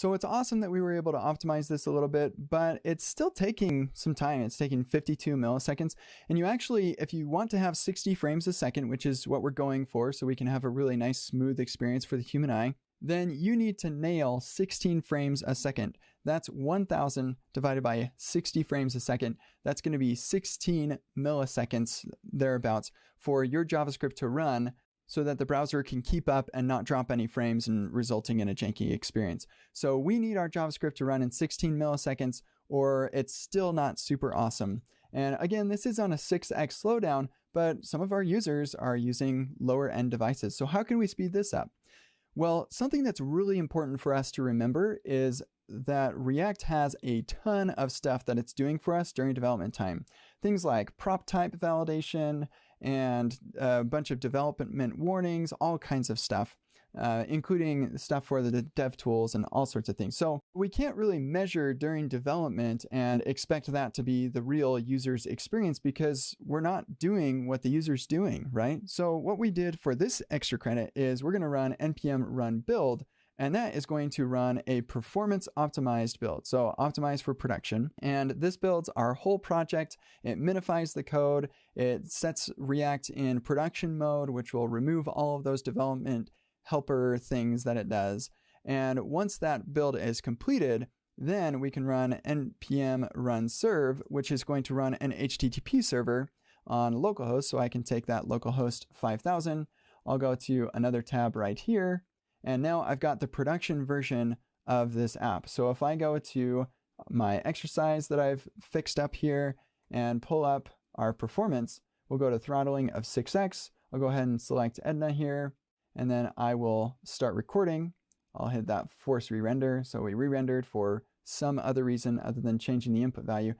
So it's awesome that we were able to optimize this a little bit, but it's still taking some time. It's taking 52 milliseconds. And you actually, if you want to have 60 frames a second, which is what we're going for, so we can have a really nice smooth experience for the human eye, then you need to nail 16 frames a second. That's 1000 divided by 60 frames a second. That's going to be 16 milliseconds thereabouts for your JavaScript to run so that the browser can keep up and not drop any frames and resulting in a janky experience. So we need our JavaScript to run in 16 milliseconds or it's still not super awesome. And again, this is on a 6x slowdown, but some of our users are using lower end devices. So how can we speed this up? Well, something that's really important for us to remember is that React has a ton of stuff that it's doing for us during development time. Things like prop type validation and a bunch of development warnings, all kinds of stuff, including stuff for the dev tools and all sorts of things. So we can't really measure during development and expect that to be the real user's experience because we're not doing what the user's doing, right? So what we did for this extra credit is we're going to run npm run build, and that is going to run a performance optimized build. So optimized for production. And this builds our whole project. It minifies the code. It sets React in production mode, which will remove all of those development helper things that it does. And once that build is completed, then we can run npm run serve, which is going to run an HTTP server on localhost. So I can take that localhost 5000. I'll go to another tab right here. And now I've got the production version of this app. So if I go to my exercise that I've fixed up here and pull up our performance, we'll go to throttling of 6x. I'll go ahead and select Edna here, and then I will start recording. I'll hit that force re-render. So we re-rendered for some other reason other than changing the input value.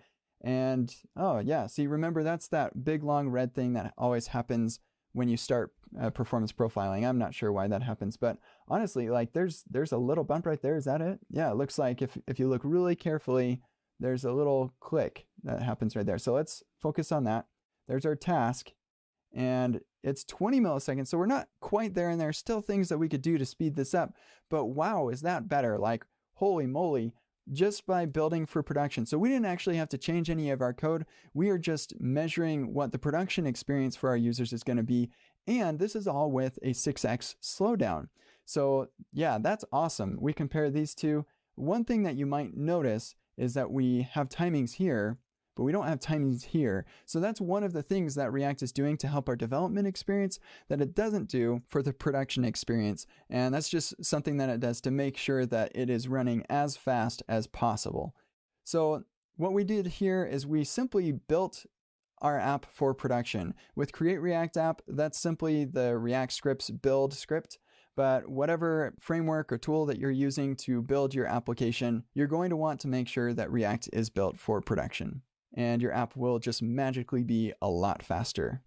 And oh yeah, see, remember that's that big long red thing that always happens when you start performance profiling. I'm not sure why that happens, but honestly, like there's a little bump right there. Is that it? Yeah, it looks like if you look really carefully, there's a little click that happens right there. So let's focus on that. There's our task, and it's 20 milliseconds. So we're not quite there, and there's still things that we could do to speed this up. But wow, is that better? Like, holy moly, just by building for production. So we didn't actually have to change any of our code. We are just measuring what the production experience for our users is going to be. And this is all with a 6x slowdown. So yeah, that's awesome. We compare these two. One thing that you might notice is that we have timings here, but we don't have timings here. So that's one of the things that React is doing to help our development experience that it doesn't do for the production experience. And that's just something that it does to make sure that it is running as fast as possible. So what we did here is we simply built our app for production. With Create React App, that's simply the React scripts build script. But whatever framework or tool that you're using to build your application, you're going to want to make sure that React is built for production. And your app will just magically be a lot faster.